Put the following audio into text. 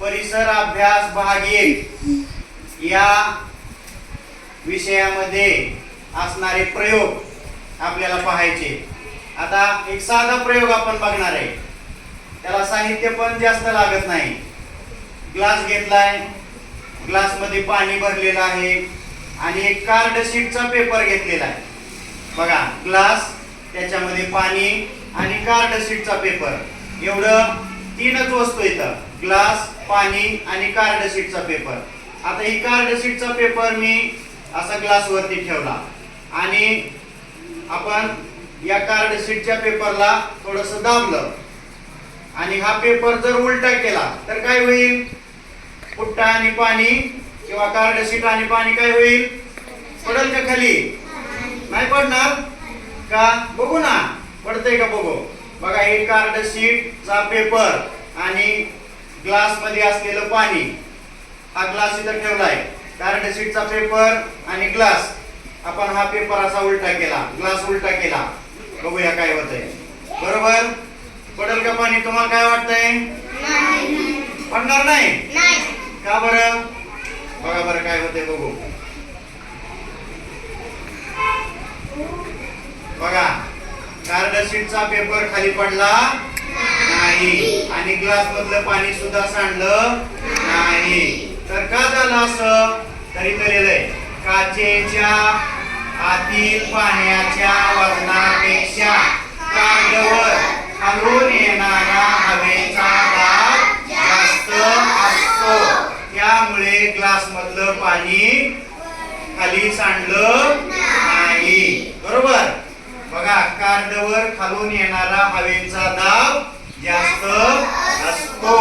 परिसर अभ्यास भाग 1 या विषयामध्ये असणारे प्रयोग आपल्याला पाहायचे। आता एक साधा प्रयोग आपण बघणार आहे, त्याला साहित्य पण जास्त लागत नाही। ग्लास घेतलाय, ग्लास मध्ये पाणी भरलेलं आहे आणि एक कार्ड शीटचा पेपर घेतलेला आहे। बघा, ग्लास, त्याच्यामध्ये पाणी आणि कार्ड शीटचा पेपर, एवढं तीनच वस्तू इथं, ग्लास, पाणी आणि कार्ड शीटचा पेपर। आता ही कार्ड शीटचा पेपर मी असा ग्लास वरती ठेवला आणि आपण या कार्ड शीटच्या पेपरला थोडंसं दाबलं आणि हा पेपर जर उलटा केला तर काय होईल? पुट्टा आणि पाणी किंवा कार्ड शीट आणि पाणी काय होईल? पडेल का खाली? नाही पडणार का? बघू ना, पडतंय का बघू। बघा, हे कार्ड शीटचा पेपर आणि ग्लास मध्ये असलेलं पाणी, हा ग्लास इथं ठेवलाय, कार्ड शीटचा पेपर आणि ग्लास, आपण हा पेपर असा उलटा केला, ग्लास उलटा केला, बघूया काय होतंय। बरोबर, पडेल का पाणी? तुम्हाला काय वाटतंय? पडणार नाही का बरं? बघा बरं काय होतंय बघू। बघा, कार्ड शीटचा पेपर खाली पडला नाही आणि ग्लास मधलं पाणी सुद्धा सांडलं नाही। तर का झालं असं? तरी लिहिलंय, काचेच्या आतील पाण्याच्या वजनापेक्षा कार्डवर खालून येणारा हवेचा दाब जास्त असतो, त्यामुळे ग्लास मधलं पाणी खाली सांडलं नाही। बरोबर, बघा, कार्डवर खालून येणारा हवेचा दाब जास्त असतो